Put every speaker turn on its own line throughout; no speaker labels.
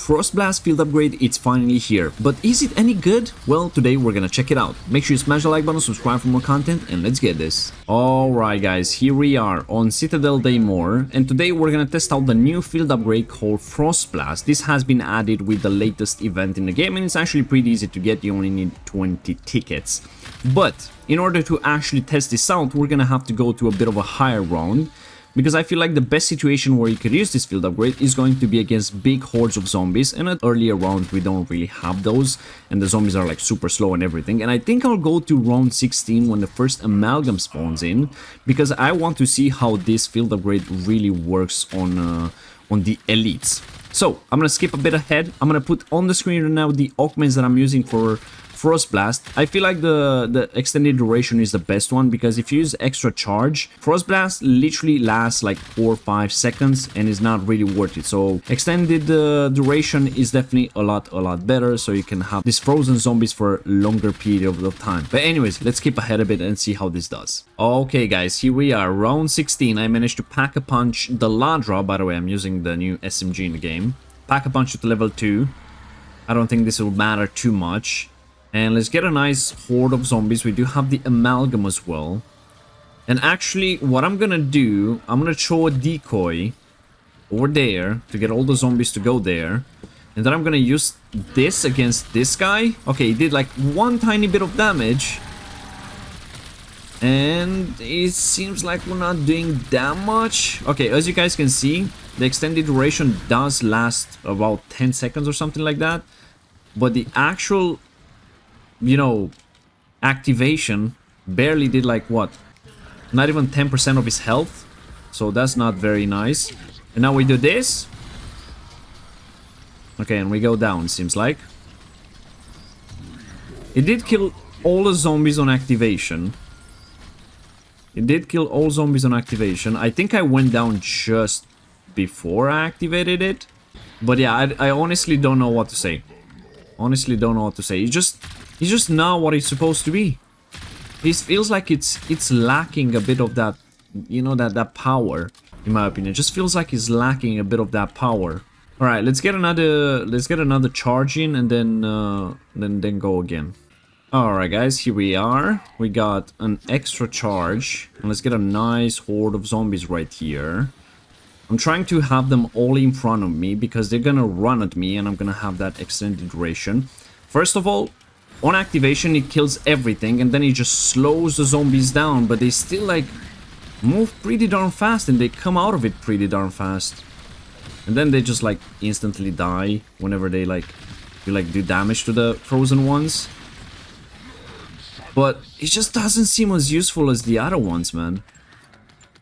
Frost Blast field upgrade, it's finally here. But is it any good? Well, today we're gonna check it out. Make sure you smash the like button, subscribe for more content, and let's get this. Alright guys, here we are on Citadel Day More, and today we're gonna test out the new field upgrade called Frost Blast. This has been added with the latest event in the game, and it's actually pretty easy to get. You only need 20 tickets. But in order to actually test this out, we're gonna have to go to a bit of a higher round, because I feel like the best situation where you could use this field upgrade is going to be against big hordes of zombies, and at earlier rounds we don't really have those, and the zombies are like super slow and everything. And I think I'll go to round 16 when the first amalgam spawns in, because I want to see how this field upgrade really works on the elites. So I'm gonna skip a bit ahead. I'm gonna put on the screen right now the augments that I'm using for Frost Blast. I feel like the extended duration is the best one, because if you use extra charge, Frost Blast literally lasts like 4 or 5 seconds and is not really worth it. So extended duration is definitely a lot better, so you can have these frozen zombies for a longer period of time. But anyways, let's skip ahead a bit and see how this does. Okay guys, here we are, round 16. I managed to pack a punch the Ladra. By the way, I'm using the new SMG in the game. Pack a punch to level 2. I don't think this will matter too much. And let's get a nice horde of zombies. We do have the amalgam as well. And actually, what I'm gonna do, I'm gonna throw a decoy over there to get all the zombies to go there. And then I'm gonna use this against this guy. Okay, he did like one tiny bit of damage. And it seems like we're not doing that much. Okay, as you guys can see, the extended duration does last about 10 seconds or something like that. But the actual, you know, activation barely did like what, not even 10% of his health, so that's not very nice. And now we do this. Okay, and we go down, seems like. It did kill all the zombies on activation. It did kill all zombies on activation. I think I went down just before I activated it, but yeah, I honestly don't know what to say. Honestly don't know what to say. It's just not what it's supposed to be. It feels like it's lacking a bit of that, you know, that power, in my opinion. It just feels like it's lacking a bit of that power. All right, let's get another charge in, and then go again. All right, guys, here we are. We got an extra charge, and let's get a nice horde of zombies right here. I'm trying to have them all in front of me, because they're gonna run at me, and I'm gonna have that extended duration. First of all, on activation, it kills everything, and then it just slows the zombies down, but they still, like, move pretty darn fast, and they come out of it pretty darn fast. And then they just, like, instantly die whenever they, like, do damage to the frozen ones. But it just doesn't seem as useful as the other ones, man.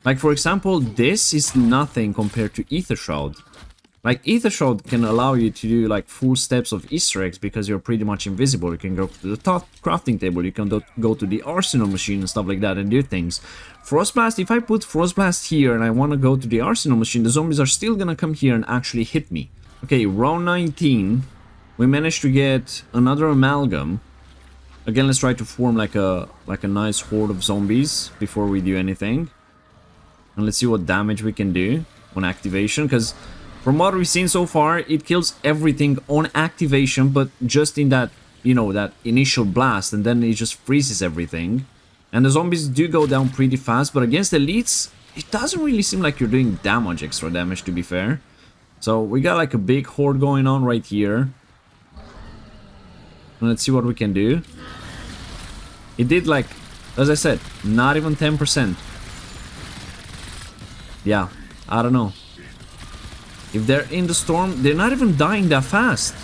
Like, for example, this is nothing compared to Aether Shroud. Like, Aether Shroud can allow you to do, like, full steps of Easter eggs, because you're pretty much invisible. You can go to the top crafting table, you can go to the arsenal machine and stuff like that and do things. Frost Blast, if I put Frost Blast here and I want to go to the arsenal machine, the zombies are still gonna come here and actually hit me. Okay, round 19. We managed to get another amalgam. Again, let's try to form like a nice horde of zombies before we do anything. And let's see what damage we can do on activation, because from what we've seen so far, it kills everything on activation, but just in that, you know, that initial blast, and then it just freezes everything. And the zombies do go down pretty fast, but against elites, it doesn't really seem like you're doing that much extra damage, to be fair. So we got like a big horde going on right here. And let's see what we can do. It did, like, as I said, not even 10%. Yeah, I don't know. If they're in the storm, they're not even dying that fast.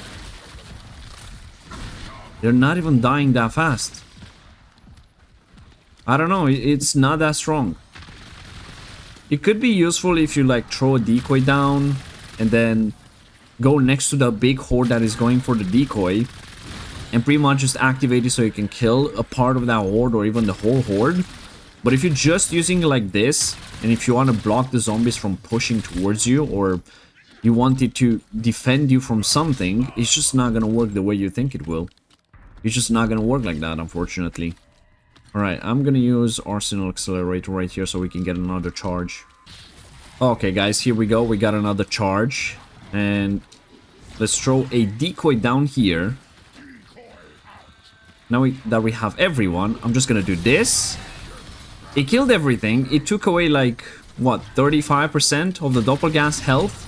They're not even dying that fast. I don't know, it's not that strong. It could be useful if you, like, throw a decoy down and then go next to the big horde that is going for the decoy, and pretty much just activate it so you can kill a part of that horde or even the whole horde. But if you're just using it like this, and if you want to block the zombies from pushing towards you, or you want it to defend you from something, it's just not gonna work the way you think it will. It's just not gonna work like that, unfortunately. Alright, I'm gonna use Arsenal Accelerator right here so we can get another charge. Okay guys, here we go, we got another charge. And let's throw a decoy down here. Now that we have everyone, I'm just gonna do this. It killed everything. It took away like, what, 35% of the doppelgas health.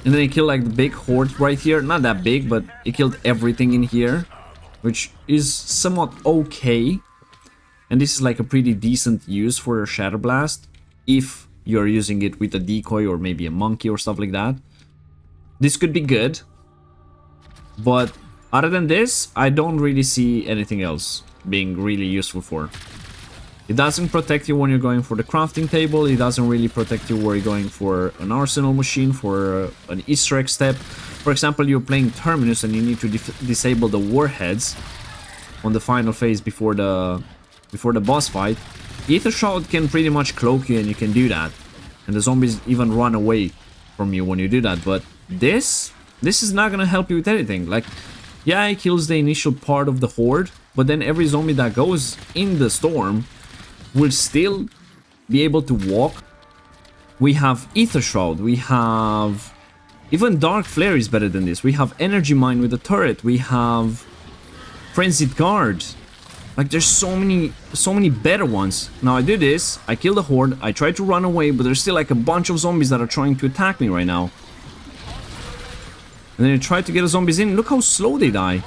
And then it killed like the big horde right here. Not that big, but it killed everything in here, which is somewhat okay. And this is like a pretty decent use for a Shatter Blast if you're using it with a decoy or maybe a monkey or stuff like that. This could be good, but other than this, I don't really see anything else being really useful for. It doesn't protect you when you're going for the crafting table. It doesn't really protect you where you're going for an arsenal machine, for an Easter egg step. For example, you're playing Terminus and you need to disable the warheads on the final phase before the boss fight. Aether Shroud can pretty much cloak you and you can do that. And the zombies even run away from you when you do that. But this is not gonna help you with anything. Like, yeah, it kills the initial part of the horde, but then every zombie that goes in the storm will still be able to walk. We have Aether Shroud, we have... Even Dark Flare is better than this. We have Energy Mine with the turret, we have Frenzied Guard. Like, there's so many better ones. Now I do this, I kill the horde, I try to run away, but there's still like a bunch of zombies that are trying to attack me right now. And then you try to get the zombies in. Look how slow they die.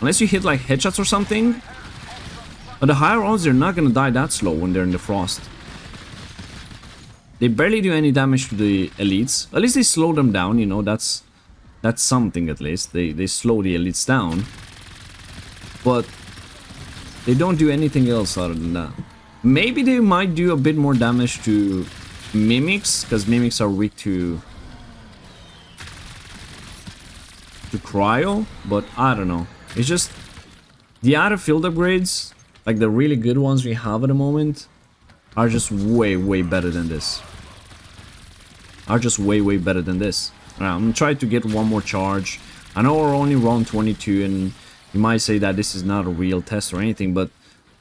Unless you hit like headshots or something. But the higher odds, they're not gonna die that slow when they're in the frost. They barely do any damage to the elites. At least they slow them down, you know, that's something at least. They slow the elites down. But they don't do anything else other than that. Maybe they might do a bit more damage to mimics, because mimics are weak to cryo, but I don't know. It's just the other field upgrades, like the really good ones we have at the moment, are just way better than this. Alright, I'm gonna try to get one more charge. I know we're only round 22 and you might say that this is not a real test or anything, but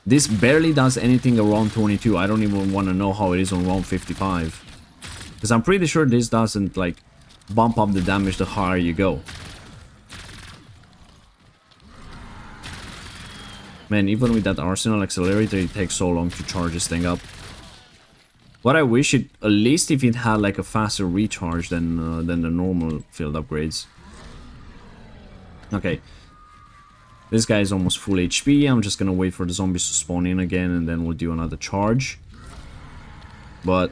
this barely does anything around 22. I don't even want to know how it is on round 55. Because I'm pretty sure this doesn't like bump up the damage the higher you go. Man, even with that Arsenal Accelerator, it takes so long to charge this thing up. What I wish it, at least if it had like a faster recharge than the normal field upgrades. Okay. This guy is almost full HP. I'm just gonna wait for the zombies to spawn in again and then we'll do another charge. But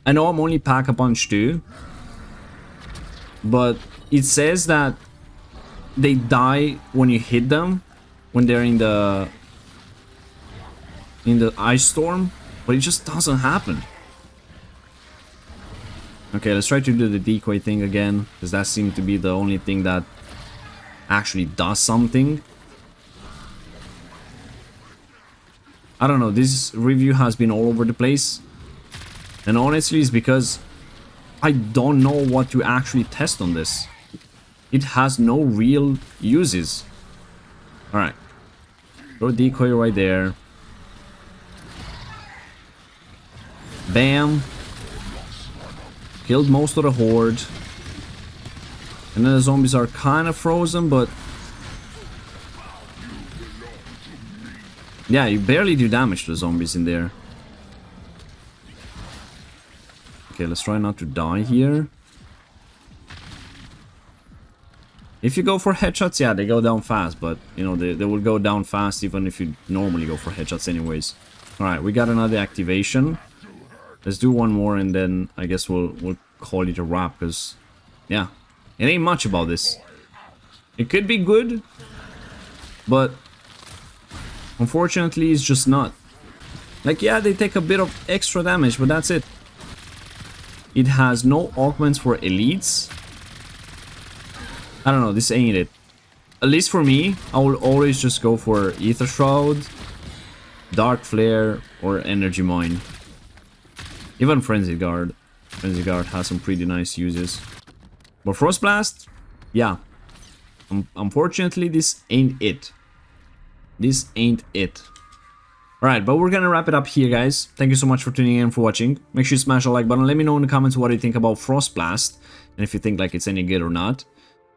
I know I'm only Pack-a-Punch 2. But it says that they die when you hit them. When they're in the ice storm, but it just doesn't happen. Okay, let's try to do the decoy thing again, because that seemed to be the only thing that actually does something. I don't know, this review has been all over the place, and honestly it's because I don't know what to actually test on this. It has no real uses. Alright. Throw a decoy right there. Bam. Killed most of the horde. And then the zombies are kind of frozen, but... yeah, you barely do damage to the zombies in there. Okay, let's try not to die here. If you go for headshots, yeah, they go down fast, but, you know, they will go down fast even if you normally go for headshots anyways. Alright, we got another activation. Let's do one more and then I guess we'll call it a wrap, because, yeah, it ain't much about this. It could be good, but unfortunately it's just not. Like, yeah, they take a bit of extra damage, but that's it. It has no augments for elites. I don't know, this ain't it. At least for me, I will always just go for Aether Shroud, Dark Flare, or Energy Mine. Even Frenzy Guard. Frenzy Guard has some pretty nice uses. But Frost Blast? Yeah. Unfortunately, this ain't it. This ain't it. Alright, but we're gonna wrap it up here, guys. Thank you so much for tuning in and for watching. Make sure you smash the like button. Let me know in the comments what you think about Frost Blast, and if you think like it's any good or not.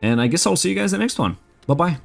And I guess I'll see you guys in the next one. Bye-bye.